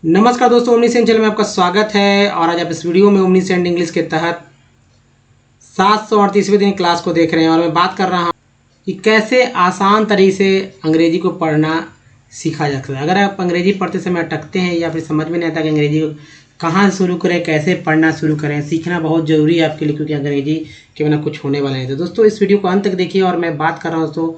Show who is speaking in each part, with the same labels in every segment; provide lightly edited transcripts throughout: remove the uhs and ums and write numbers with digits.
Speaker 1: नमस्कार दोस्तों, omniscient channel में आपका स्वागत है। और आज आप इस वीडियो में ओमनीसेंट इंग्लिश के तहत 738वें दिन क्लास को देख रहे हैं। और मैं बात कर रहा हूं कि कैसे आसान तरीके से अंग्रेजी को पढ़ना सीखा जा सकता है। अगर आप अंग्रेजी पढ़ते समय अटकते हैं या फिर समझ में नहीं आता कि अंग्रेजी को कहाँ से शुरू करें, कैसे पढ़ना शुरू करें, सीखना बहुत ज़रूरी है आपके लिए, क्योंकि अंग्रेजी के बिना कुछ होने वाला नहीं। तो दोस्तों इस वीडियो को अंत तक देखिए। और मैं बात कर रहा हूँ दोस्तों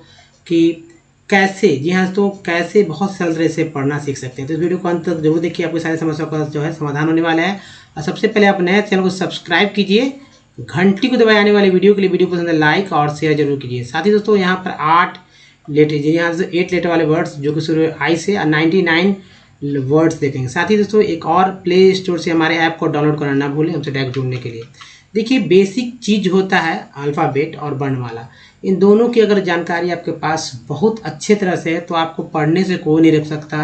Speaker 1: कि कैसे, जी हाँ दोस्तों, कैसे बहुत सरल तरह से पढ़ना सीख सकते हैं। तो इस वीडियो को अंत तक जरूर देखिए, आपकी सारी समस्याओं का जो है समाधान होने वाला है। और सबसे पहले आप नए चैनल को सब्सक्राइब कीजिए, घंटी को दबाए आने वाली वीडियो के लिए। वीडियो पसंद है लाइक और शेयर जरूर कीजिए। साथ ही दोस्तों यहाँ पर 8 लेटर, यहाँ से 8 लेटर वाले वर्ड्स जो कि शुरू आई से 99 वर्ड्स देखेंगे। साथ ही दोस्तों एक और प्ले स्टोर से हमारे ऐप को डाउनलोड करना ना भूलें हमसे डायरेक्ट जुड़ने के लिए। देखिए बेसिक चीज होता है अल्फ़ाबेट और वर्णमाला। इन दोनों की अगर जानकारी आपके पास बहुत अच्छे तरह से है तो आपको पढ़ने से कोई नहीं रोक सकता,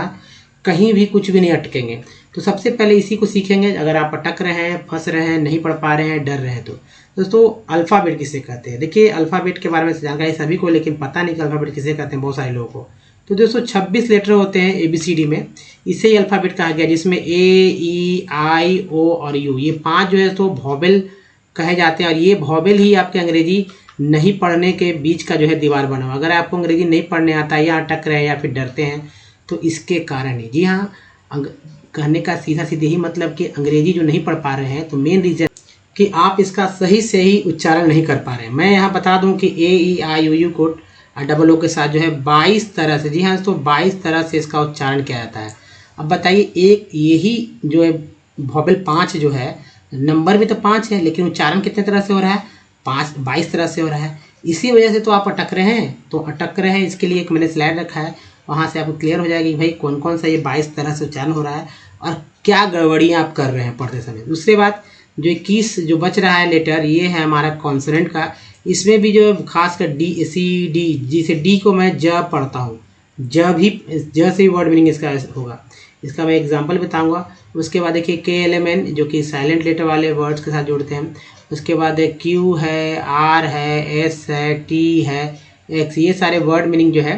Speaker 1: कहीं भी कुछ भी नहीं अटकेंगे। तो सबसे पहले इसी को सीखेंगे। अगर आप अटक रहे हैं, फंस रहे हैं, नहीं पढ़ पा रहे हैं, डर रहे हैं, तो दोस्तों अल्फ़ाबेट किसे कहते हैं। देखिए अल्फ़ाबेट के बारे में जानकारी सभी को, लेकिन पता नहीं कि अल्फ़ाबेट किसे कहते हैं बहुत सारे लोगों को। तो दोस्तों 26 लेटर होते हैं ABCD में, इसे ही अल्फ़ाबेट कहा गया, जिसमें A, E, I, O और U, ये 5 जो है तो वॉवेल कहे जाते हैं। और ये वॉवेल ही आपके अंग्रेजी नहीं पढ़ने के बीच का जो है दीवार बना हुआ। अगर आपको अंग्रेजी नहीं पढ़ने आता या अटक रहे हैं या फिर डरते हैं तो इसके कारण ही, जी हाँ, कहने का सीधा सीधे ही मतलब कि अंग्रेजी जो नहीं पढ़ पा रहे हैं तो मेन रीज़न कि आप इसका सही से ही उच्चारण नहीं कर पा रहे हैं। मैं यहाँ बता दूँ कि A, E, I, O, U को डबल ओ के साथ जो है 22 तरह से, जी हाँ तो 22 तरह से इसका उच्चारण किया जाता है। अब बताइए, एक यही जो है वॉवेल 5 जो है, नंबर भी तो 5 है, लेकिन उच्चारण कितने तरह से हो रहा है? 22 तरह से हो रहा है। इसी वजह से तो आप अटक रहे हैं। तो अटक रहे हैं इसके लिए एक मैंने स्लाइड रखा है, वहाँ से आपको क्लियर हो जाएगी कि भाई कौन कौन सा ये 22 तरह से उच्चारण हो रहा है और क्या गड़बड़ियाँ आप कर रहे हैं पढ़ते समय। दूसरी बात, जो 21 जो बच रहा है लेटर, ये है हमारा कॉन्सोनेंट का। इसमें भी जो खासकर D, जिसे D को मैं ज पढ़ता हूँ, ज से भी वर्ड मीनिंग इसका होगा। इसका मैं एग्जांपल बताऊंगा। उसके बाद देखिए KLMN जो कि साइलेंट लेटर वाले वर्ड्स के साथ जोड़ते हैं। उसके बाद Q है, R है, S है, T है, X, ये सारे वर्ड मीनिंग जो है,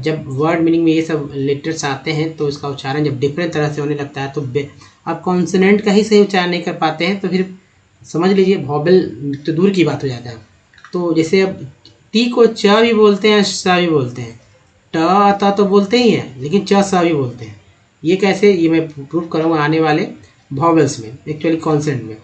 Speaker 1: जब वर्ड मीनिंग में ये सब लेटर्स आते हैं तो इसका उच्चारण जब डिफरेंट तरह से होने लगता है तो आप कॉन्सोनेंट का ही सही उच्चारण नहीं कर पाते हैं तो फिर समझ लीजिए वॉवेल तो दूर की बात हो जाता है। तो जैसे अब टी को च भी बोलते हैं, स भी बोलते हैं, ट तो बोलते ही हैं, लेकिन च स भी बोलते हैं। ये कैसे, ये मैं प्रूव करूँगा आने वाले वॉवेल्स में, एक्चुअली कॉन्सेंट में।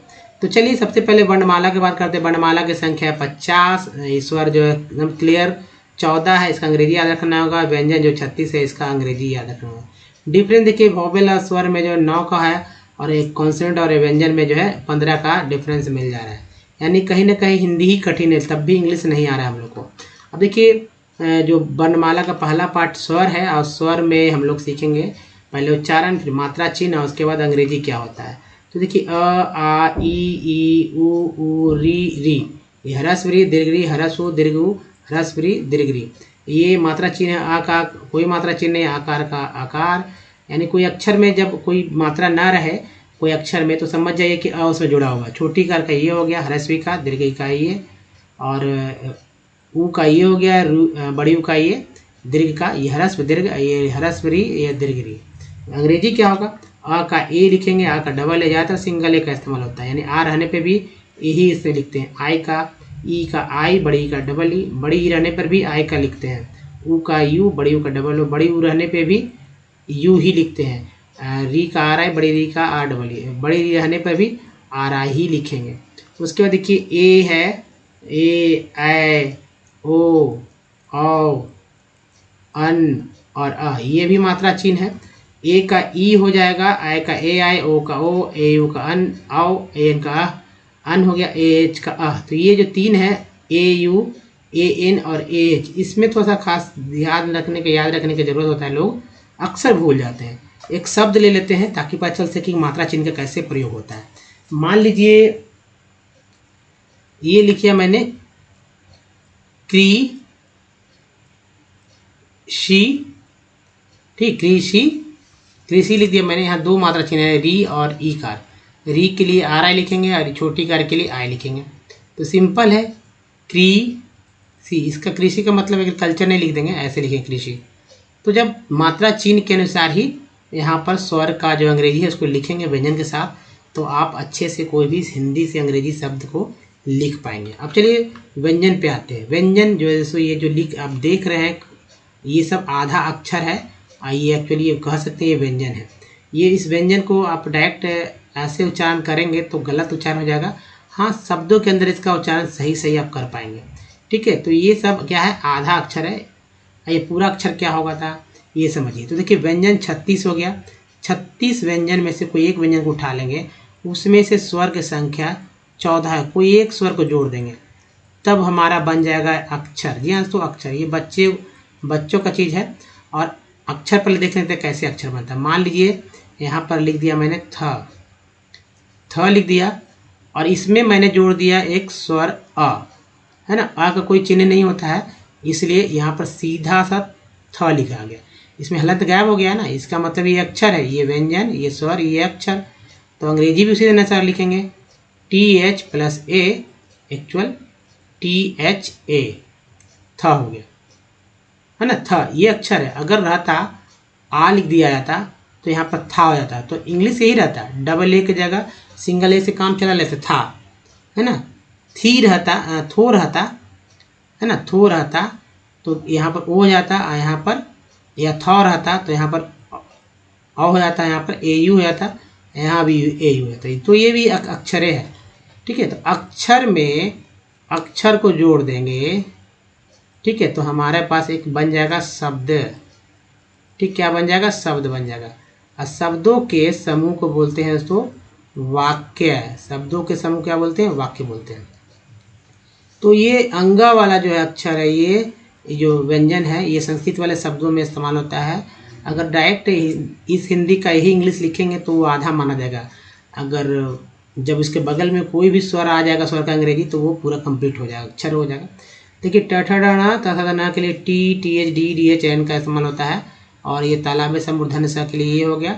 Speaker 1: तो चलिए सबसे पहले वर्णमाला की बात करते हैं। वर्णमाला की संख्या है 50। ईश्वर जो है एकदम क्लियर 14 है, इसका अंग्रेजी याद रखना होगा। व्यंजन जो 36 है, इसका अंग्रेजी याद रखना होगा। डिफरेंस देखिए, वॉवेल और स्वर में जो 9 का है और एक कॉन्सेंट और व्यंजन में जो है 15 का डिफरेंस मिल जा रहा है। यानी कहीं ना कहीं हिंदी ही कठिन है, तब भी इंग्लिश नहीं आ रहा है हम लोग को। अब देखिए जो वर्णमाला का पहला पार्ट स्वर है, और स्वर में हम लोग सीखेंगे पहले उच्चारण, फिर मात्रा चिन्ह, और उसके बाद अंग्रेजी क्या होता है। तो देखिए आ, ई, ऊ, ऊ, री, ये ह्रस्व री, दीर्घ री, ह्रस्व दीर्घ ऊ, ह्रस्व री, दीर्घ री। ये मात्रा चिन्ह है। आ का कोई मात्रा चिन्ह नहीं, आकार का आकार। यानी कोई अक्षर में जब कोई मात्रा ना रहे कोई अक्षर में तो समझ जाइए कि अ उसमें जुड़ा हुआ। छोटी कार का ये हो गया, ह्रस्वी का, दीर्घ का ये, और ऊ का ये हो गया, बड़ी ऊ का ये, दीर्घ का ये, ह्रस्व दीर्घ, ये ह्रस्व री, ये दीर्घ री। अंग्रेजी क्या होगा? अ का ए लिखेंगे, आ का डबल ए, ज़्यादातर सिंगल ए का इस्तेमाल होता है, यानी आ रहने पे भी यही इससे लिखते हैं। आई का ई का आई, बड़ी का डबल ई, बड़ी ई रहने पर भी आई का लिखते हैं। ऊ का यू, बड़ी ऊ का डबल ओ, बड़ी ऊ रहने पे भी यू ही लिखते हैं। री का आर आई, बड़ी री का आर डबल ई, बड़ी री रहने पर भी आर आई ही लिखेंगे। उसके बाद देखिए ए है, ए, ओ, औ, अन और अ, ये भी मात्रा चिन्ह है। ए का ई हो जाएगा, आई का ए आई, ओ का ओ, ए यू का अन, आओ, ए एन का अ, अन हो गया, ए एच का अ। तो ये जो 3 है, ए यू, ए एन और ए एच, इसमें थोड़ा सा खास याद रखने की जरूरत होता है। लोग अक्सर भूल जाते हैं। एक शब्द ले लेते हैं ताकि पता चल सके कि मात्रा चिन्ह का कैसे प्रयोग होता है। मान लीजिए ये लिखिए मैंने कृषि, ठीक, कृषि लिख दिया मैंने। यहाँ 2 मात्रा चिन्ह है, री और ई कार। री के लिए आर आई लिखेंगे और छोटी कार के लिए आई लिखेंगे। तो सिंपल है, कृषि। इसका कृषि का मतलब एग्रीकल्चर नहीं लिख देंगे, ऐसे लिखेंगे कृषि। तो जब मात्रा चिन्ह के अनुसार ही यहाँ पर स्वर का जो अंग्रेजी है उसको लिखेंगे व्यंजन के साथ, तो आप अच्छे से कोई भी हिंदी से अंग्रेजी शब्द को लिख पाएंगे। अब चलिए व्यंजन पे आते हैं। व्यंजन जो है जैसे ये जो लिख आप देख रहे हैं ये सब आधा अक्षर है, ये एक्चुअली ये कह सकते हैं ये व्यंजन है। ये इस व्यंजन को आप डायरेक्ट ऐसे उच्चारण करेंगे तो गलत उच्चारण हो जाएगा। हाँ, शब्दों के अंदर इसका उच्चारण सही सही आप कर पाएंगे। ठीक है, तो ये सब क्या है, आधा अक्षर है। ये पूरा अक्षर क्या होगा था ये समझिए। तो देखिए व्यंजन 36 हो गया। 36 व्यंजन में से कोई एक व्यंजन को उठा लेंगे, उसमें से स्वर की संख्या 14 है, कोई एक स्वर को जोड़ देंगे, तब हमारा बन जाएगा अक्षर। जी हाँ, तो अक्षर ये बच्चों का चीज़ है। और अक्षर पहले देख लेते हैं कैसे अक्षर बनता है। मान लीजिए यहाँ पर लिख दिया मैंने थ लिख दिया, और इसमें मैंने जोड़ दिया एक स्वर अ, है ना। अ का कोई चिन्ह नहीं होता है, इसलिए यहाँ पर सीधा सा थ लिखा गया। इसमें हलंत गायब हो गया ना, इसका मतलब ये अक्षर है, ये व्यंजन, ये स्वर, ये अक्षर। तो अंग्रेजी भी उसी अनुसार लिखेंगे, TH plus A actual THA, थ हो गया, है ना। थ ये अक्षर है। अगर रहता आ लिख दिया जाता तो यहाँ पर था हो जाता। तो इंग्लिश यही रहता, डबल ए की जगह सिंगल ए से काम चला लेते था, है ना। थी रहता, थो रहता, है ना, थो रहता तो यहाँ पर ओ हो जाता, यहाँ पर या थ रहता तो यहाँ पर अ हो जाता, यहाँ पर AU हो जाता, यहाँ भी AU हो जाता। तो ये भी अक्षरे है। ठीक है, तो अक्षर में अक्षर को जोड़ देंगे। ठीक है, तो हमारे पास एक बन जाएगा शब्द। ठीक, क्या बन जाएगा, शब्द बन जाएगा। और शब्दों के समूह को बोलते हैं दोस्तों वाक्य। शब्दों के समूह क्या बोलते हैं, वाक्य बोलते हैं। तो ये अंगा वाला जो है अक्षर है, ये जो व्यंजन है, ये संस्कृत वाले शब्दों में इस्तेमाल होता है। अगर डायरेक्ट इस हिंदी का यही इंग्लिश लिखेंगे तो वो आधा माना जाएगा। अगर जब इसके बगल में कोई भी स्वर आ जाएगा, स्वर का अंग्रेजी, तो वो पूरा कंप्लीट हो जाएगा, अक्षर हो जाएगा। देखिए टठड़ना तथा के लिए TH DH N का इस्तेमाल होता है। और ये तालाब से मूर्धन्य स के लिए ये हो गया।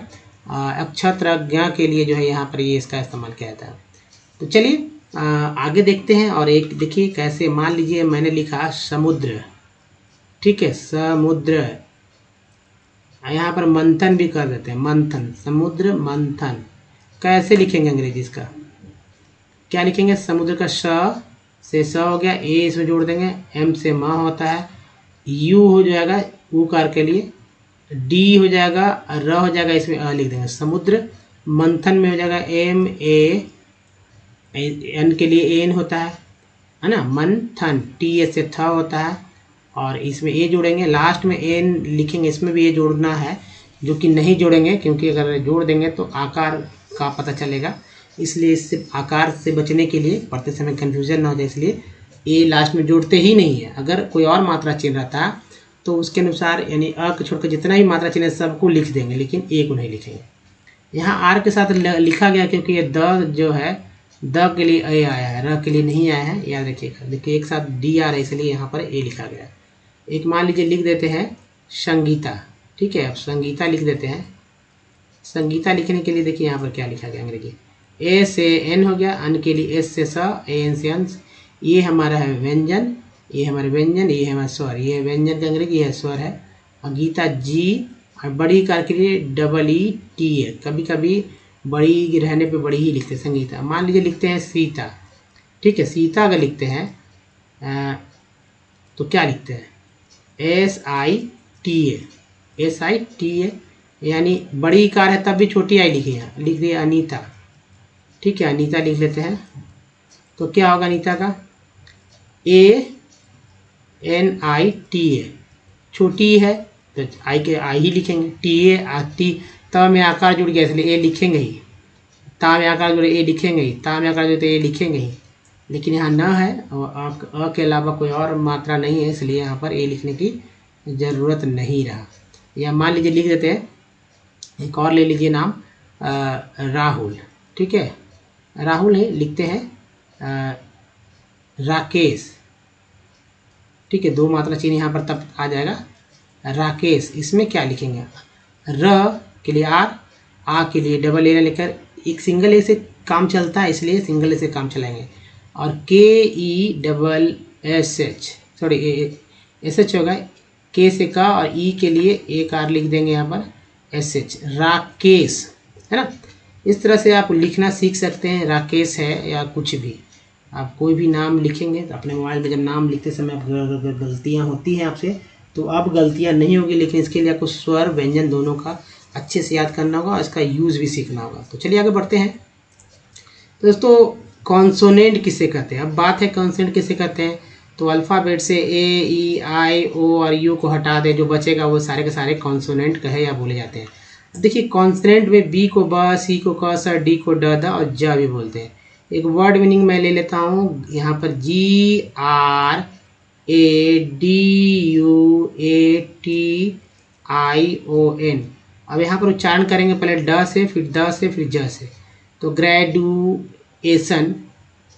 Speaker 1: अक्षत्रज्ञ के लिए जो है यहाँ पर ये इसका इस्तेमाल किया जाता है। तो चलिए आगे देखते हैं। और एक देखिए कैसे, मान लीजिए मैंने लिखा समुद्र। ठीक है, समुद्र, यहाँ पर मंथन भी कर देते हैं, मंथन, समुद्र मंथन। कैसे लिखेंगे अंग्रेजी इसका, क्या लिखेंगे, समुद्र का श से स हो गया, ए इसमें जोड़ देंगे, M से म होता है, U हो जाएगा उकार के लिए, D हो जाएगा, र हो जाएगा, इसमें अ लिख देंगे। समुद्र मंथन में हो जाएगा MA, N के लिए एन होता है ना। मंथन TH से थ होता है, और इसमें ए जोड़ेंगे, लास्ट में एन लिखेंगे, इसमें भी ए जोड़ना है, जो कि नहीं जोड़ेंगे क्योंकि अगर जोड़ देंगे तो आकार का पता चलेगा। इसलिए इससे आकार से बचने के लिए पढ़ते समय कन्फ्यूजन ना हो जाए, इसलिए ए लास्ट में जोड़ते ही नहीं है। अगर कोई और मात्रा चिन्ह रहता तो उसके अनुसार, यानी अ को छोड़कर जितना भी मात्रा चिन्ह है सबको लिख देंगे, लेकिन ए को नहीं लिखेंगे। यहाँ आर के साथ लिखा गया क्योंकि ये द जो है, द के लिए ए आया है, र के लिए नहीं आया है, याद रखिएगा। देखिए एक साथ डी आ रहा है, इसलिए यहाँ पर ए लिखा गया। एक मान लीजिए लिख देते हैं संगीता। ठीक है, अब संगीता लिख देते हैं। संगीता लिखने के लिए देखिए यहाँ पर क्या लिखा गया अंग्रेजी, ए से एन हो गया, अन के लिए एस से स, ए एन से अंश। ये हमारा है व्यंजन, ये हमारे व्यंजन, ये हमारा स्वर, ये व्यंजन का अंग्रेजी है, स्वर है। और गीता जी, और बड़ी कार के लिए डबल ई टी है, कभी कभी बड़ी रहने पे बड़ी ही लिखते हैं संगीता। मान लीजिए लिखते हैं सीता। ठीक है, सीता अगर लिखते हैं तो क्या लिखते हैं, SITA, यानी बड़ी कार है तब भी छोटी आई लिखी है, लिख दिया अनीता। ठीक है, अनीता लिख लेते हैं, तो क्या होगा अनीता का, ANITA, छोटी है तो आई के आई ही लिखेंगे, TA ता में आकार जुड़ गया इसलिए ए लिखेंगे ही, ता में आकार जुड़े ए लिखेंगे ही, ता में आकार जुड़े तो ए लिखेंगे ही। लेकिन यहाँ न है और अ के अलावा कोई और मात्रा नहीं है, इसलिए यहाँ पर ए लिखने की ज़रूरत नहीं रहा। या मान लीजिए लिख देते हैं, एक और ले लीजिए नाम राहुल। ठीक है, राहुल नहीं लिखते हैं राकेश। ठीक है, दो मात्रा चिन्ह यहाँ पर तब आ जाएगा राकेश। इसमें क्या लिखेंगे, र के लिए आर, आ के लिए डबल ए लेकर, एक सिंगल ए से काम चलता है इसलिए सिंगल ए से काम चलाएंगे। और KESS, सॉरी SH होगा, के से का, और ई के लिए एक आर लिख देंगे यहाँ पर, SH, राकेश, है ना। इस तरह से आप लिखना सीख सकते हैं। राकेश है या कुछ भी, आप कोई भी नाम लिखेंगे तो अपने मोबाइल में जब नाम लिखते समय गलतियाँ होती हैं आपसे, तो अब गलतियाँ नहीं होगी, लेकिन इसके लिए आपको स्वर व्यंजन दोनों का अच्छे से याद करना होगा और इसका यूज़ भी सीखना होगा। तो चलिए आगे बढ़ते हैं। तो दोस्तों कॉन्सोनेंट किसे कहते हैं? अब बात है कॉन्सोनेंट किसे कहते हैं। तो अल्फ़ाबेट से ए, ई, आई, ओ और यू को हटा दें, जो बचेगा वो सारे के सारे कॉन्सोनेंट कहे या बोले जाते हैं। अब देखिए कॉन्सोनेंट में बी को ब, सी को क, स, डी को ड, द और ज भी बोलते हैं। एक वर्ड मीनिंग मैं ले लेता हूँ यहाँ पर, GRADUATION। अब यहाँ पर उच्चारण करेंगे पहले ड से, फिर द से, फिर ज से। तो ग्रेजुएशन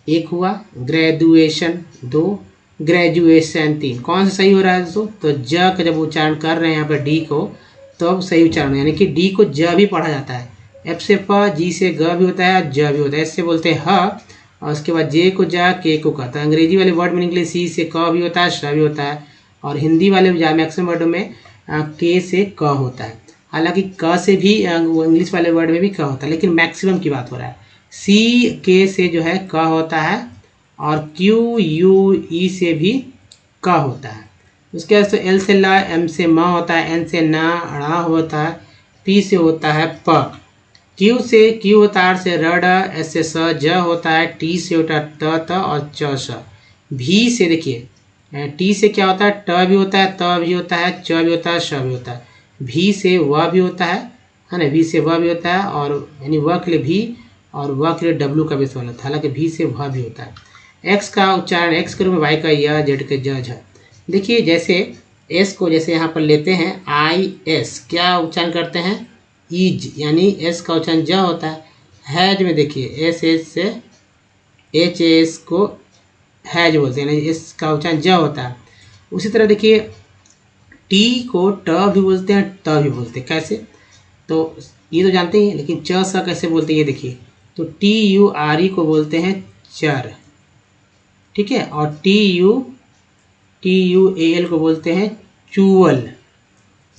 Speaker 1: एक हुआ, ग्रेजुएशन दो, ग्रेजुएशन तीन। कौन सा सही हो रहा है दोस्तों? तो ज का जब उच्चारण कर रहे हैं यहाँ पर डी को, तो अब सही उच्चारण, यानी कि डी को ज भी पढ़ा जाता है। एफ से प, जी से ग भी होता है और ज भी होता है। एस से बोलते हैं ह, और उसके बाद जे को जा, के को का। तो अंग्रेजी वाले वर्ड मीनिंग के लिए सी से क भी होता है, श भी होता है, और हिंदी वाले मैक्सिमम वर्डों में के से क होता है। हालांकि क से भी इंग्लिश वाले वर्ड में भी क होता है, लेकिन मैक्सिमम की बात हो रहा है। सी के से जो है क होता है, और क्यू यू ई से भी क होता है। उसके बाद तो एल से ला, एम से म होता है, एन से ना, ड़ा होता है, पी से होता है प, क्यू से क्यू होता है, आर से र, ड, एस से स, ज होता है, टी से होता है त, और च, श। भी से देखिए टी से क्या होता है, ट भी होता है, त भी होता है, च भी होता है, श भी होता है। भी से व भी होता है ना, भी से व भी होता है, और यानी व के लिए भी और व के लिए डब्ल्यू का भी इस्तेमाल होता है। हालांकि भी से व भी होता है। एक्स का उच्चारण एक्स के रूप में, वाई का य, जेड के ज, झ। देखिए जैसे एस को जैसे यहाँ पर लेते हैं IS, क्या उच्चारण करते हैं? ईज, यानी एस का उच्चारण ज होता है। हैज में देखिए एस से HS को हैज बोलते हैं, यानी एस का उच्चारण ज होता है। उसी तरह देखिए टी को ट भी बोलते हैं, त भी बोलते हैं। कैसे? तो ये तो जानते ही हैं, लेकिन च स कैसे बोलते हैं ये देखिए। तो TURE को बोलते हैं चर, ठीक है, और TUAL को बोलते हैं चूअल।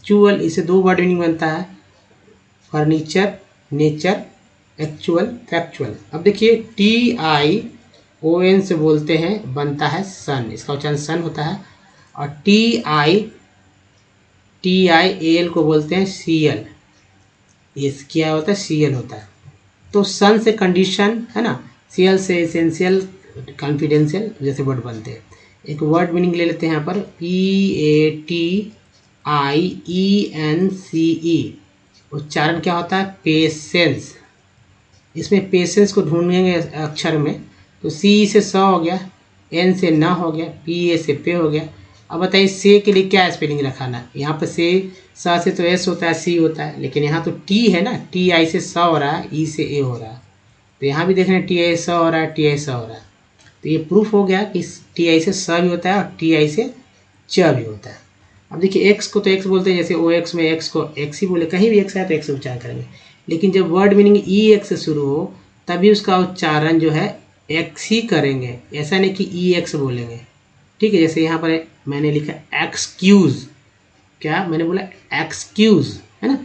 Speaker 1: चूअल, इसे दो वर्ड मीनिंग बनता है, फर्नीचर, नेचर, एक्चुअल, फैक्चुअल। अब देखिए TION से बोलते हैं, बनता है सन, इसका उच्चारण सन होता है। और TIAL को बोलते हैं CL, ये क्या होता है? CL होता है। तो सन से कंडीशन है ना, CL से एसेंशियल, कॉन्फिडेंशियल, जैसे वर्ड बनते हैं। एक वर्ड मीनिंग ले लेते हैं यहाँ पर, PATIENCE, उच्चारण क्या होता है? पेशेंस। इसमें पेशेंस को ढूंढेंगे अक्षर में, तो C से स हो गया, N से न हो गया, PA से पे हो गया। अब बताइए से के लिए क्या स्पेलिंग रखाना? यहाँ पर से स से तो S होता है, C होता है, लेकिन यहाँ तो T है ना, TI से स हो रहा है, E से A हो रहा है। तो यहाँ भी देख रहे हैं TI स हो रहा है, TI स हो रहा है। तो ये प्रूफ हो गया कि TI से स भी होता है और TI से च भी होता है। अब देखिए एक्स को तो एक्स बोलते हैं, जैसे OX में एक्स को एक्स ही बोले, कहीं भी एक्स है तो एक्स उच्चारण करेंगे। लेकिन जब वर्ड मीनिंग EX से शुरू हो, तभी उसका उच्चारण जो है एक्स ही करेंगे, ऐसा नहीं कि EX बोलेंगे, ठीक है। जैसे यहाँ पर मैंने लिखा एक्सक्यूज़, क्या मैंने बोला? एक्सक्यूज़, है ना।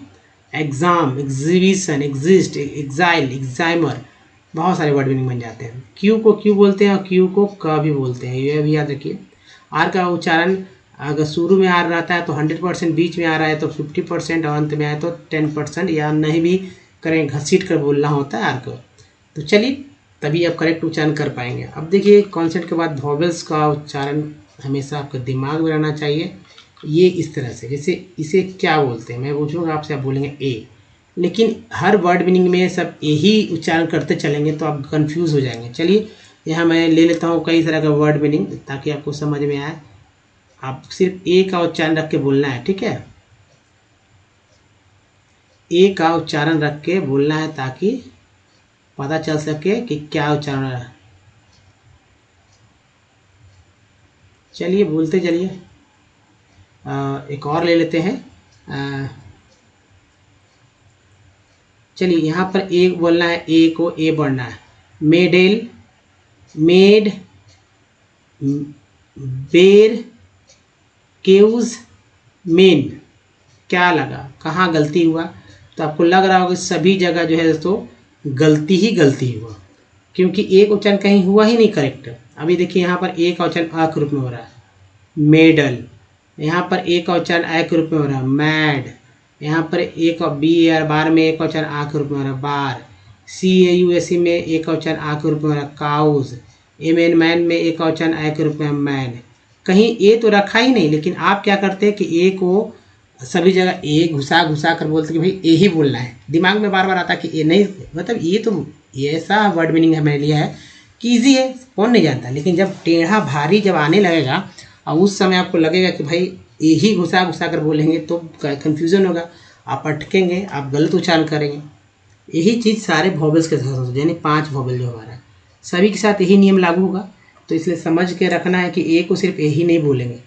Speaker 1: एग्ज़ाम, एग्जीबिशन, एग्जिस्ट, एग्जाइल, एग्जाइमर, बहुत सारे वर्ड मीनिंग बन जाते हैं। क्यू को क्यू बोलते हैं और क्यू को क भी बोलते हैं, ये भी याद रखिए। आर का उच्चारण अगर शुरू में आर रहता है तो 100%, बीच में आ रहा है तो 50%, और अंत में आए तो 10%, या नहीं भी करें, घसीट कर बोलना होता है आर को। तो चलिए, तभी आप करेक्ट उच्चारण कर पाएंगे। अब देखिए कॉन्सेप्ट के बाद वॉवेल्स का उच्चारण हमेशा आपके दिमाग में रहना चाहिए। ये इस तरह से, जैसे इसे क्या बोलते हैं, मैं पूछूंगा आपसे, आप बोलेंगे ए, लेकिन हर वर्ड मीनिंग में सब यही उच्चारण करते चलेंगे तो आप कंफ्यूज हो जाएंगे। चलिए यहाँ मैं ले लेता हूँ कई तरह का वर्ड मीनिंग, ताकि आपको समझ में आए। आप सिर्फ ए का उच्चारण रख के बोलना है, ठीक है। ए का उच्चारण रख के बोलना है, ताकि पता चल सके कि क्या उच्चारण है। चलिए बोलते चलिए। एक और ले लेते हैं। चलिए यहाँ पर ए बोलना है, ए को ए बढ़ना है। मेडेल, मेड, बेर, केव्स, मेन। क्या लगा, कहाँ गलती हुआ? तो आपको लग रहा होगा सभी जगह जो है दोस्तों गलती ही गलती हुआ, क्योंकि एक उच्चारण कहीं हुआ ही नहीं करेक्ट। अभी देखिए यहाँ पर एक उच्चारण अ के रूप में हो रहा है मेडल, यहाँ पर एक उच्चारण ए के रूप में हो रहा है मैड, यहाँ पर एक बी आर बार में एक उच्चारण आ के रूप में हो रहा है बार, सी ए यू एस सी में एक उच्चारण आ के रूप में हो रहा है काउज, एम एन मैन में एक उच्चारण ए के रूप में मैन। कहीं ए तो रखा ही नहीं, लेकिन आप क्या करते हैं कि ए को सभी जगह ए घुसा घुसा कर बोलते कि भाई ए ही बोलना है, दिमाग में बार बार आता कि ए नहीं, मतलब ये तो ऐसा वर्ड मीनिंग है मैंने लिया है कि ईजी है, कौन नहीं जानता। लेकिन जब टेढ़ा भारी जब आने लगेगा और उस समय आपको लगेगा कि भाई ए ही घुसा घुसा कर बोलेंगे तो कन्फ्यूज़न होगा, आप अटकेंगे, आप गलत उच्चारण करेंगे। यही चीज़ सारे वॉवेल्स के साथ होता है, यानी 5 वॉवेल जो हमारा है सभी के साथ यही नियम लागू होगा। तो इसलिए समझ के रखना है कि ए को सिर्फ ए ही नहीं बोलेंगे,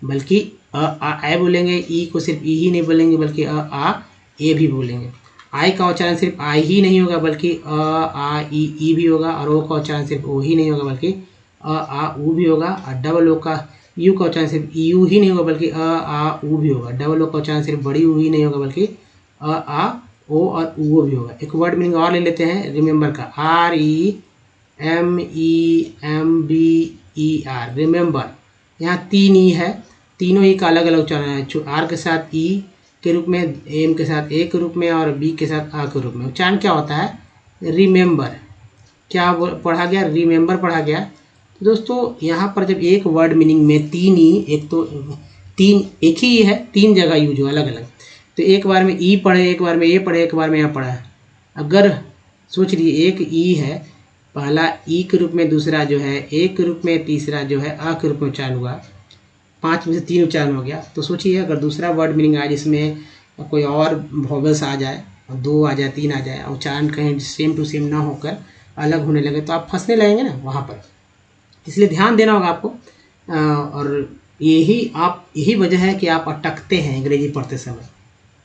Speaker 1: बल्कि अ आ ए बोलेंगे, ई को सिर्फ ई ही नहीं बोलेंगे बल्कि अ आ ए भी बोलेंगे। आई का उच्चारण सिर्फ आई ही नहीं होगा बल्कि अ आ ई भी होगा, और ओ का उच्चारण सिर्फ ओ ही नहीं होगा बल्कि अ आ ऊ भी होगा, और डबल ओ का यू का उच्चारण सिर्फ यू ही नहीं होगा बल्कि अ आ ऊ भी होगा, डबल ओ का उच्चारण सिर्फ बड़ी ऊ ही नहीं होगा बल्कि अ आ ओ और ऊ भी होगा। एक वर्ड मीनिंग और ले लेते हैं रिमेंबर का, R E M B E R, remember. यहाँ 3 ई है, तीनों ई का अलग अलग उच्चारण है, आर के साथ ई के रूप में, एम के साथ ए के रूप में और बी के साथ आ के रूप में। उच्चारण क्या होता है? रिमेंबर। क्या पढ़ा गया? रिमेंबर पढ़ा गया। तो दोस्तों यहाँ पर जब एक वर्ड मीनिंग में 3 ई, एक तो 3 एक ही है, 3 जगह यूज हो अलग अलग, तो एक बार में ई पढ़े, एक बार में ए पढ़े, एक बार में यहाँ पढ़ा है। अगर सोच लीजिए एक ई है, पहला ई के रूप में, दूसरा जो है ए के रूप में, तीसरा जो है अ के रूप में उच्चारण हुआ, 5 में से 3 उच्चारण हो गया। तो सोचिए अगर दूसरा वर्ड मीनिंग आए जिसमें कोई और वॉवेल्स आ जाए, 2 आ जाए, 3 आ जाए, और उच्चारण कहीं सेम टू सेम ना होकर अलग होने लगे तो आप फंसने लगेंगे ना वहाँ पर। इसलिए ध्यान देना होगा आपको, और यही वजह है कि आप अटकते हैं अंग्रेजी पढ़ते समय,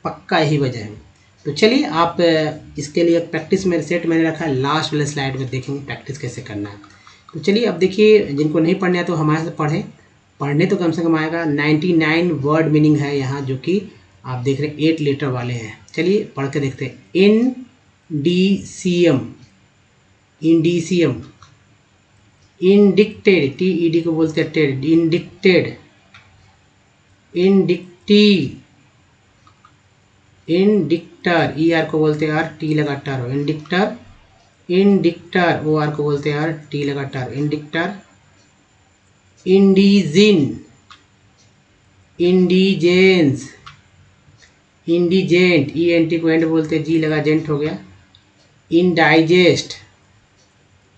Speaker 1: पक्का यही वजह है। तो चलिए आप इसके लिए प्रैक्टिस में सेट मैंने रखा है, लास्ट वाले स्लाइड में देखेंगे प्रैक्टिस कैसे करना है। तो चलिए अब देखिए, जिनको नहीं पढ़ना है तो हमारे से पढ़ें, पढ़ने तो कम से कम आएगा। 99 वर्ड मीनिंग है यहाँ, जो कि आप देख रहे हैं 8 लेटर वाले हैं। चलिए पढ़ के देखते हैं। इंडीसियम, इंडीसियम, इंडिक्टेड, टी को बोलते हैं टेड, इंडिक्टेड, इंडिक्टी, इंडिक्टर, ई आर को बोलते हैं आर, टी लगा टर हो, इंडिक्टर, इंडिक्टर, ओ आर को बोलते हैं आर, टी लगा टर, इंडिक्टर, इंडीजिन, इंडीजेंस, इंडीजेंट, ई एन टी को एंड बोलते हैं, जी लगा जेंट हो गया, इनडाइजेस्ट,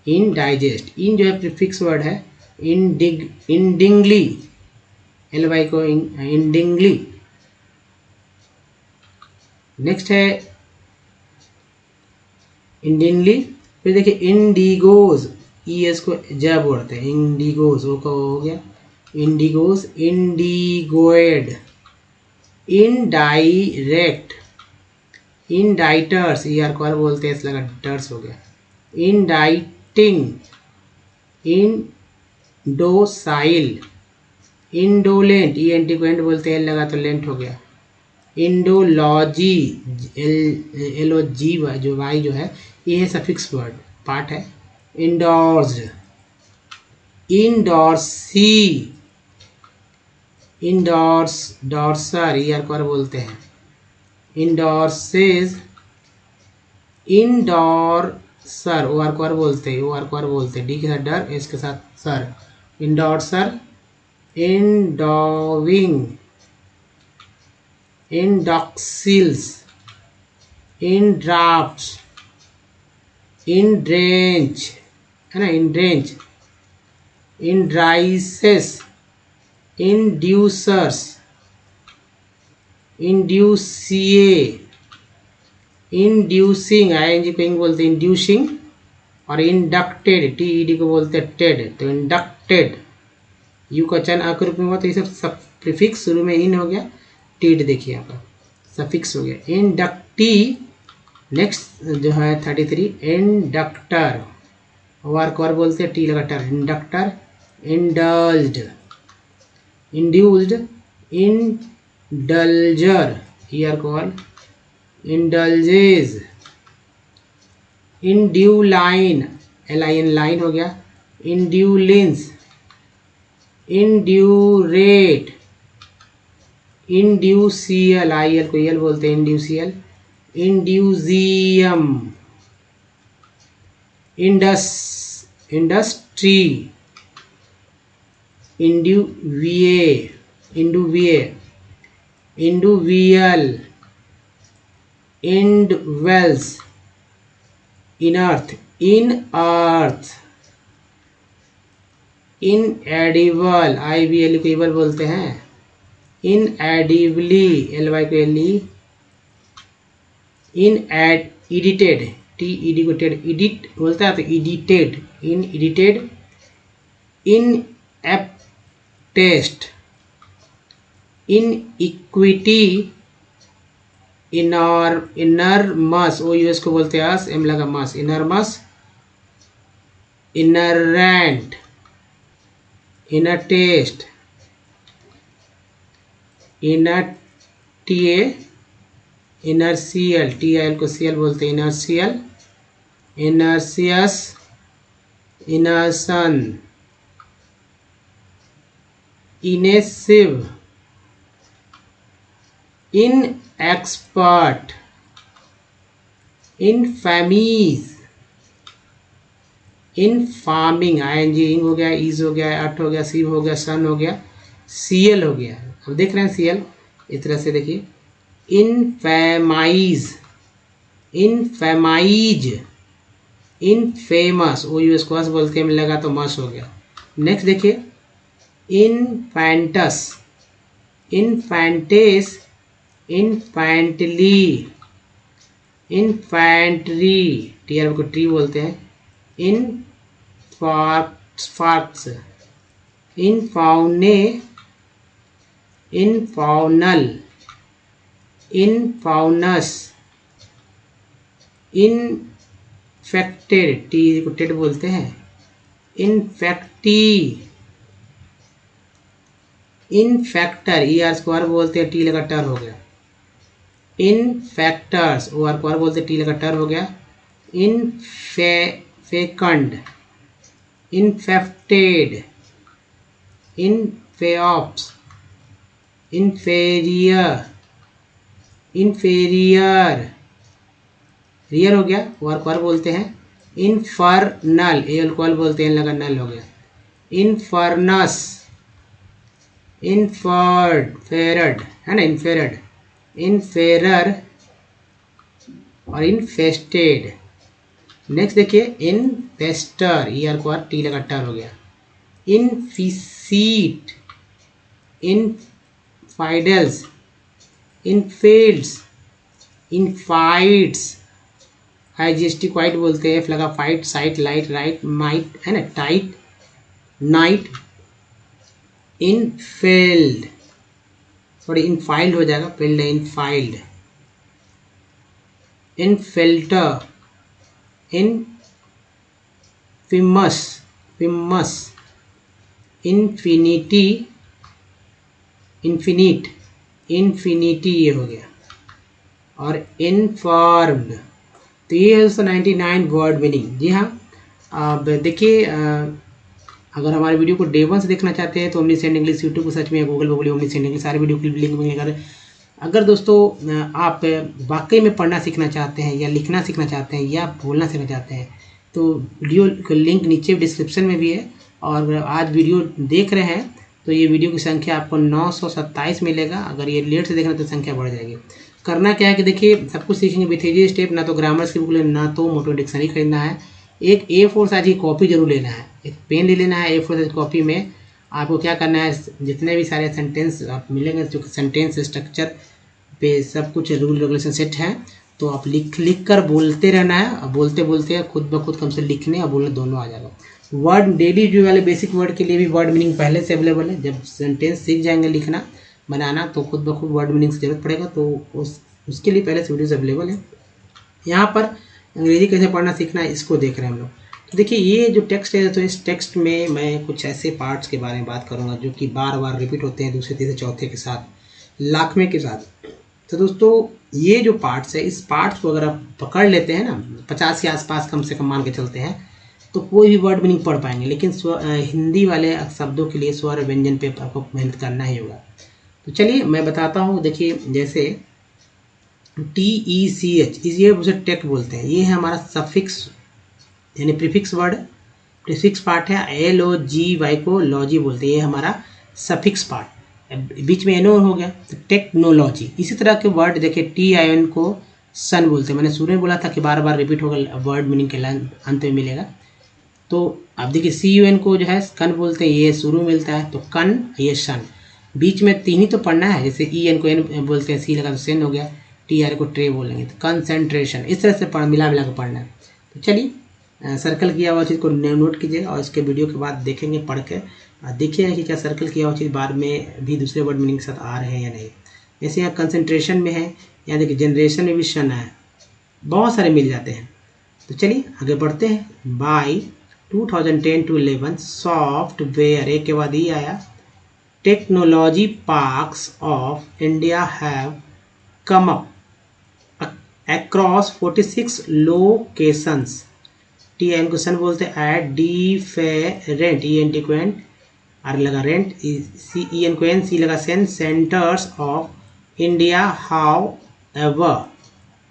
Speaker 1: इनडाइजेस्ट, इन जो है प्रीफिक्स वर्ड है, इंडिंगली, एल वाई को इंडिंगली। नेक्स्ट है इंडिनली। फिर देखिए इंडिगोज, ई एस को ज बोलते हैं, इंडिगोज, ओ का हो गया, इंडिगोज, इंडिगोएड, इनडायरेक्ट, इंडाइटर्स, ई आर को आर बोलते हैं, इस लगा डर्स हो गया, इंडाइटिंग, इंडोसाइल, इंडोलेंट, ई एन टी को एंड बोलते हैं, एल लगा तो लेंट हो गया, इंडोलॉजी, एल ओ जी जो वाई जो है ये है सफिक्स वर्ड पार्ट है, endorsed, endorsee, endorse, endorser, E R को बोलते हैं, इंडोर्सेज, इंडोर्सर, ओ आर को बोलते हैं, ओ आर को बोलते हैं, डी के साथ डर, एस के साथ सर, इंडोर्सर, इंडोविंग, इंडॉक्सिल्स, इंड्राफ्ट्स, इंड्रेंच है ना, indrench, indrises, inducers, induces, inducing, I N G को इंग बोलते हैं, इंड्यूसिंग, और इंडक्टेड, टी ई डी को बोलते हैं टेड, तो इंडक्टेड, यू का चयन अ के रूप में हुआ तो ये सब प्रीफिक्स शुरू में इन हो गया, टीड देखिए यहाँ पर सफिक्स हो गया, इंडक्टी। नेक्स्ट जो है 33 इंडक्टर, ओ आर को बोलते हैं, टी लगा ter, inductor, indulged, induced, indulger, E R को indulges, induline, LIN लाइन हो गया, indulence, indurate, inducial, IL को EL बोलते हैं, inducial, indusium, industry, induviae, induvial, indwells, inearth, inedible, IBL को एबल बोलते हैं, inedibly, LY को LE, edited, TED को टेड, edit बोलता है तो edited, inedited, inaptest, inequity, inermous, O U S को बोलते हैं अस, एम लगा mus, inermous, inerrant, inertest, inertia, inertial, TIL को CL बोलते हैं, inertial, inertias, inertion, inessive, inexpert, infamous, infaming, ING इंग हो गया, इज हो गया, अट हो गया, सिव हो गया, सन हो गया, CL हो गया। अब देख रहे हैं CL इस तरह से देखिए, infamize, infamize, infamous, ओ यूएस को बोलते हैं, मिलेगा तो मस हो गया। नेक्स्ट देखिए, infantus, infantes, infantily, infantry, TR को ट्री बोलते हैं, infarcts, infaune, infaunal, infaunus, infected, T को टेड बोलते हैं, infecti, इनफैक्टर, ER को आर बोलते हैं, टी लगा टर हो गया, इनफैक्टर्स, OR को आर बोलते हैं, टी लगा टर हो गया, इनफेकंड, इनफेक्टेड, इनफेऑप्स, इनफेरियर, इनफेरियर, रियर हो गया, OR को आर बोलते हैं, इनफर्नल, एल को आर बोलते हैं, लगा नल हो गया, इनफर्नस, इनफर्ड, फेरड है ना, इनफेरड, इनफेरर और इनफेस्टेड। नेक्स्ट देखिए, इनफेस्टर, ER को आर टी लगा टर हो गया, इनफिसीट, इनफाइडल्स, इनफेल्ड्स, इनफाइट्स, IGST क्वाइट बोलते हैं, लगा fight, site, light, right, might है ना, टाइट, नाइट, इनफेल्ड, सॉरी इनफाइल्ड हो जाएगा, फेल्ड है, इनफाइल्ड, इनफिल्टर, इनफिमस, फिमस, इन्फिनिटी, इन्फिनिट, इन्फिनिटी ये हो गया, और इनफॉर्म्ड। तो ये है दोस्तों 99 वर्ड मीनिंग। जी हाँ, अब देखिए, अगर हमारे वीडियो को डे 1 से देखना चाहते हैं तो OmniScient इंग्लिश यूट्यूब को सर्च में, गूगल पर बोलिए OmniScient इंग्लिश, सारे वीडियो के लिंक मिलेगा। अगर दोस्तों आप वाकई में पढ़ना सीखना चाहते हैं, या लिखना सीखना चाहते हैं, या बोलना सीखना चाहते हैं, तो वीडियो का लिंक नीचे डिस्क्रिप्शन में भी है। और आज वीडियो देख रहे हैं तो ये वीडियो की संख्या आपको 927 मिलेगा। अगर ये लेट से देखना तो संख्या बढ़ जाएगी। करना क्या है कि देखिए, सब कुछ सीखेंगे विथ इजी स्टेप। ना तो ग्रामर की बुक लेना, ना तो मोटो डिक्शनरी खरीदना है। एक A4 साइज की कॉपी जरूर लेना है, एक पेन ले लेना है। A4 साइज कॉपी में आपको क्या करना है, जितने भी सारे सेंटेंस आप मिलेंगे, जो सेंटेंस स्ट्रक्चर पे सब कुछ रूल रेगुलेशन सेट है, तो आप लिख कर बोलते रहना है। और बोलते बोलते खुद ब खुद कम से लिखने और बोलने दोनों आ जाएगा। वर्ड डेली जो वाले बेसिक वर्ड के लिए भी वर्ड मीनिंग पहले से अवेलेबल है। जब सेंटेंस सीख जाएंगे लिखना बनाना, तो खुद ब खुद वर्ड मीनिंग की जरूरत पड़ेगा, तो उसके लिए पहले से वीडियोज अवेलेबल है। यहाँ पर अंग्रेजी कैसे पढ़ना सीखना है, इसको देख रहे हैं हम लोग। तो देखिए, ये जो टेक्स्ट है, तो इस टेक्स्ट में मैं कुछ ऐसे पार्ट्स के बारे में बात करूँगा जो कि बार बार रिपीट होते हैं दूसरे तीसरे चौथे के साथ, लाखवें के साथ। तो दोस्तों ये जो पार्ट्स है, इस पार्ट्स को अगर आप पकड़ लेते हैं ना, 50 के आसपास कम से कम मान के चलते हैं, तो कोई भी वर्ड मीनिंग पढ़ पाएंगे। लेकिन हिंदी वाले शब्दों के लिए स्वर व्यंजन पे आपको मेहनत करना ही होगा। तो चलिए मैं बताता हूँ। देखिए जैसे TECH, ये उसे टेक बोलते हैं। ये है हमारा सफिक्स यानी प्रीफिक्स वर्ड, प्रीफिक्स पार्ट है। LOGY को लॉजी बोलते हैं, ये हमारा सफिक्स पार्ट। बीच में एनो हो गया तो टेक्नोलॉजी। इसी तरह के वर्ड देखिए TIN को सन बोलते हैं। मैंने शुरू में बोला था कि बार बार रिपीट होगा, वर्ड मीनिंग के अंत में मिलेगा। तो अब देखिए CUN को जो है कन बोलते हैं, ये शुरू में मिलता है तो कन, ये सन। बीच में 3 ही तो पढ़ना है। जैसे EN को एन बोलते हैं, सी लगा तो सेन हो गया, TR को ट्रे बोलेंगे तो कंसंट्रेशन। इस तरह से मिला मिला कर पढ़ना है। तो चलिए सर्कल किया हुआ चीज़ को नोट कीजिएगा और इसके वीडियो के बाद देखेंगे पढ़ के, देखिएगा कि क्या सर्कल किया हुआ चीज़ बाद में भी दूसरे वर्ड मीनिंग के साथ आ रहे हैं या नहीं। जैसे यहाँ कंसंट्रेशन में है, यहाँ देखिए जनरेशन में भी शन है, बहुत सारे मिल जाते हैं। तो चलिए आगे बढ़ते हैं। बाई 2010 to 11 सॉफ्टवेयर, एक के बाद ही आया, technology parks of India have come up across 46 locations। TN को सन बोलते हैं। एट डिफरेंट, ENT आर लगा रेंट, EN को एन, सी लगा cen, centres of India however,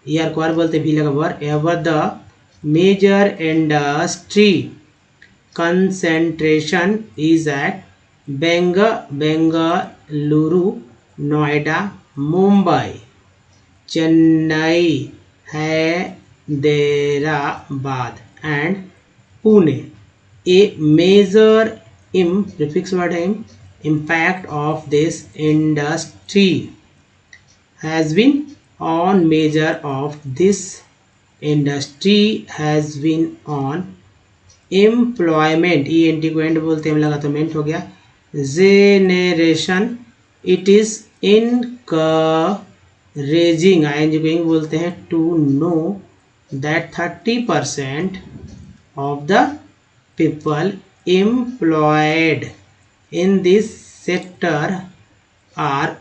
Speaker 1: ER को आर बोलते हैं, भी लगा ver, ever the major industry concentration is at Bengaluru, Noida, Mumbai, Chennai, Hyderabad and Pune. A major prefix word है impact of this industry has been on measure of this industry has been on employment, ENT को and बोलते हैं, लगा तो मेंट हो गया, generation, it is encouraging, ING को ing बोलते हैं, to know that 30% of the people employed in this sector are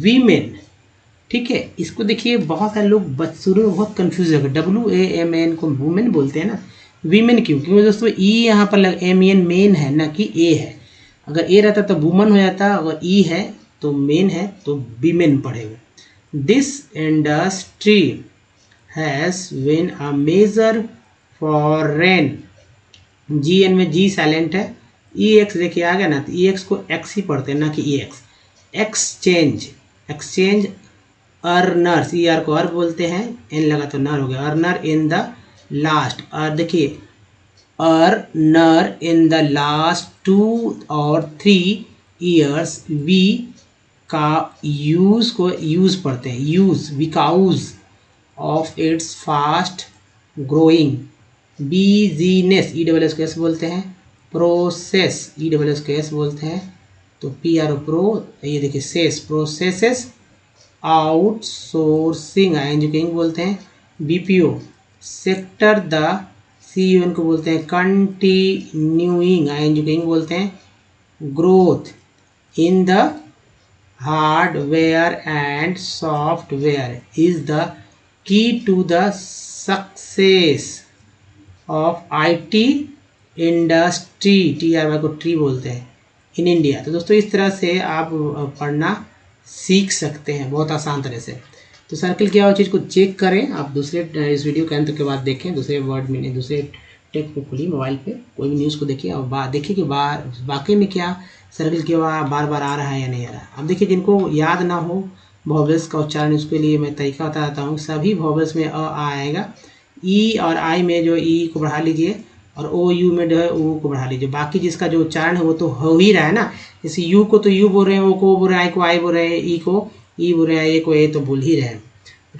Speaker 1: women। ठीक है, इसको देखिए बहुत सारे लोग शुरू में बहुत कंफ्यूज है, WAMN को वुमेन बोलते हैं ना, वीमेन क्यों? क्योंकि दोस्तों ई यहाँ पर MEN मेन है ना कि ए है। अगर ए रहता तो वुमन हो जाता, अगर ई है तो मेन है तो वीमेन पढ़ेगा। This industry has been a major foreign, GN में G साइलेंट है, EX देखिए आ गया ना, तो EX को X ही पढ़ते हैं ना कि EX। एक्सचेंज अर्नर्स, ER को अर बोलते हैं, एन लगा तो नर हो गया, अर्नर इन द लास्ट, और देखिए अर्नर इन द लास्ट 2 और 3 ईयर्स, वी का यूज को यूज पढ़ते हैं, use because of its fast growing, business, ESS को एस बोलते हैं, प्रोसेस, ESS को एस बोलते हैं, तो PR प्रो, ये देखिए सेस, प्रोसेसेस, आउटसोर्सिंग, ING को बोलते हैं, BPO सेक्टर, द CUN को बोलते हैं, कंटिन्यूइंग, ING को बोलते हैं, growth in the hardware and software is the key to the success of IT industry, TRY को ट्री बोलते हैं, इन इंडिया। तो दोस्तों इस तरह से आप पढ़ना सीख सकते हैं बहुत आसान तरह से। तो सर्कल किया हुआ चीज़ को चेक करें आप, दूसरे इस वीडियो के अंत के बाद देखें, दूसरे वर्ड में दूसरे टेक्स्ट को खोलिए, मोबाइल पे कोई भी न्यूज़ को देखिए और देखिए कि वाकई में क्या सर्कल किया हुआ बार बार आ रहा है या नहीं आ रहा। अब देखिए जिनको याद ना हो वॉवेल्स का उच्चारण, उसके लिए मैं तरीका बताता हूँ। सभी वॉवेल्स में अ आएगा, ई और आई में जो ई को बढ़ा लीजिए और OU में जो है ओ को बढ़ा लीजिए। बाकी जिसका जो उच्चारण है वो तो हो ही रहा है ना, जैसे यू को तो यू बोल रहे हैं, ओ को बोल रहे हैं, आई को आई बोल रहे हैं, ई को ई बोल रहे हैं, ए को ए तो बोल ही रहे हैं।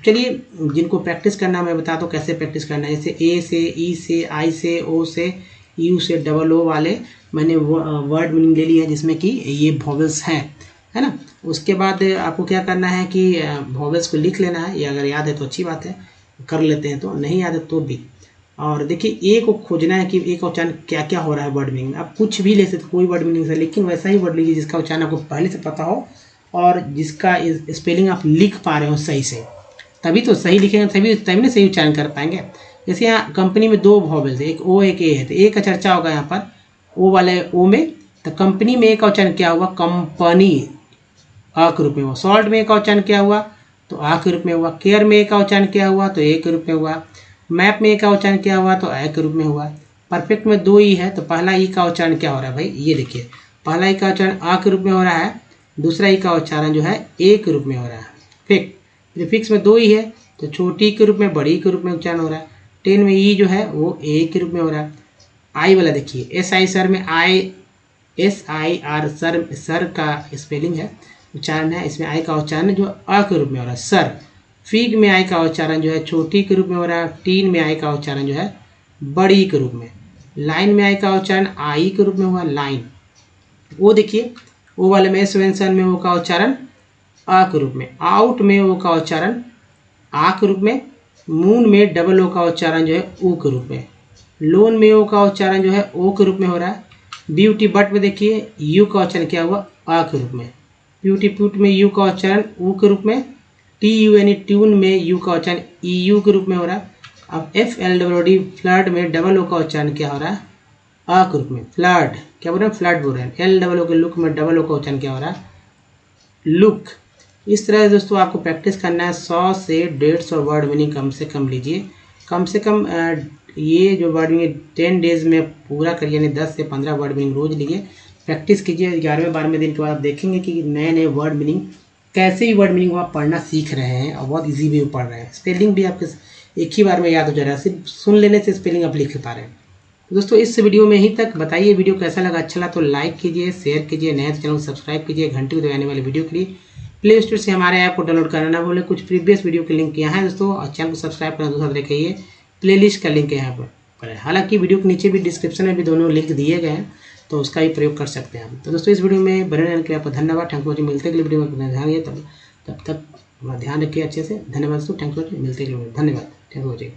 Speaker 1: चलिए जिनको प्रैक्टिस करना मैं बता दूँ कैसे प्रैक्टिस करना है। जैसे ए से, ई से, आई से, ओ से, यू से, डबल ओ वाले मैंने वर्ड मीनिंग ले लिया है जिसमें कि ये वॉवेल्स हैं, है ना। उसके बाद आपको क्या करना है कि वॉवेल्स को लिख लेना है, ये अगर याद है तो अच्छी बात है, कर लेते हैं, तो नहीं याद है तो भी। और देखिए ए को खोजना है कि ए का उच्चारण क्या क्या हो रहा है वर्ड मीनिंग में। आप कुछ भी ले सकते, कोई वर्ड मीनिंग से, लेकिन वैसा ही वर्ड लीजिए जिसका उच्चारण आपको पहले से पता हो और जिसका स्पेलिंग आप लिख पा रहे हो सही से, तभी तो सही लिखेंगे, तभी ना सही उच्चारण कर पाएंगे। जैसे यहाँ कंपनी में दो वॉवेल्स है, एक ओ एक ए है, तो ए का चर्चा होगा यहाँ पर ओ वाले ओ में, तो कंपनी में ए का उच्चारण क्या हुआ, कंपनी, अ के रूप में हुआ। सॉल्ट में ए का उच्चारण क्या हुआ, तो आ के रूप में हुआ। केयर में ए का उच्चारण क्या हुआ, तो ए के रूप में हुआ। मैप में ए का उच्चारण क्या हुआ, तो ए के रूप में हुआ। परफेक्ट में दो ई है, तो पहला ई का उच्चारण क्या हो रहा है भाई, ये देखिए, पहला ई का उच्चारण आ के रूप में हो रहा है, दूसरा ई का उच्चारण जो है ए के रूप में हो रहा है। फिक्स प्रीफिक्स में दो ई है, तो छोटी के रूप में बड़ी के रूप में उच्चारण हो रहा है। 10 में ई जो है वो ए के रूप में हो रहा है। आई वाला देखिए, एस आई सर में I, S I R sir, sir का स्पेलिंग है, उच्चारण है, इसमें आई का उच्चारण जो अ के रूप में हो रहा है, सर। फिग में आई का उच्चारण जो है छोटी के रूप में हो रहा है। टीन में आई का उच्चारण जो है बड़ी के रूप में। लाइन में आई का उच्चारण आई के रूप में हुआ, लाइन। वो देखिए, ओ वाले में एस में ओ का उच्चारण अ के रूप में। आउट में ओ का उच्चारण आ के रूप में। मून में डबल ओ का उच्चारण जो है ऊ के रूप में। लोन में ओ का उच्चारण जो है ओ के रूप में हो रहा है। ब्यूटी बट में देखिए यू का उच्चारण क्या हुआ, आ के रूप में। ब्यूटी पुट में यू का उच्चारण ऊ के रूप में। टी यू यानी ट्यून में यू का उच्चारण ई यू के रूप में हो रहा है। अब F L W D flood में डबल ओ का उच्चारण क्या हो रहा है, आ के रूप में। फ्लड क्या बोल रहे हैं, फ्लड बोल रहे हैं। एल डबल ओ के लुक में डबल ओ का उच्चारण क्या हो रहा है, लुक। इस तरह से दोस्तों आपको प्रैक्टिस करना है। 100 से 150 वर्ड मीनिंग कम से कम लीजिए, कम से कम ये जो वर्ड मीनिंग 10 डेज में पूरा करिए, यानी 10 से 15 वर्ड मीनिंग रोज लीजिए, प्रैक्टिस कीजिए। 11वें 12वें दिन के बाद आप देखेंगे कि नए नए वर्ड मीनिंग, कैसे ही वर्ड मीनिंग आप पढ़ना सीख रहे हैं और बहुत ईजी वे में पढ़ रहे हैं। स्पेलिंग भी आपके एक ही बार में याद हो जा रहा है, सिर्फ सुन लेने से स्पेलिंग आप लिख पा रहे हैं। दोस्तों इस वीडियो में यहीं तक। बताइए वीडियो कैसा लगा, अच्छा लगा तो लाइक कीजिए, शेयर कीजिए, नए चैनल को सब्सक्राइब कीजिए, घंटी को दबाने वाले वीडियो के लिए प्ले स्टोर से हमारे ऐप को डाउनलोड करना ना भूलें। कुछ प्रीवियस वीडियो के लिंक यहाँ है दोस्तों, और चैनल को सब्सक्राइब करना दूसरा देखिए, प्लेलिस्ट का लिंक यहाँ पर है। हालांकि वीडियो के नीचे भी डिस्क्रिप्शन में भी दोनों लिंक दिए गए हैं, तो उसका ही प्रयोग कर सकते हैं आप। तो दोस्तों इस वीडियो में बने रहने के लिए आपका धन्यवाद। थैंक यू, मिलते अगले वीडियो में, अपना ध्यान रखिए, तब तक अपना ध्यान रखिए अच्छे से। धन्यवाद दोस्तों, थैंक यू, मिलते अगले वीडियो में, धन्यवाद, थैंक यू।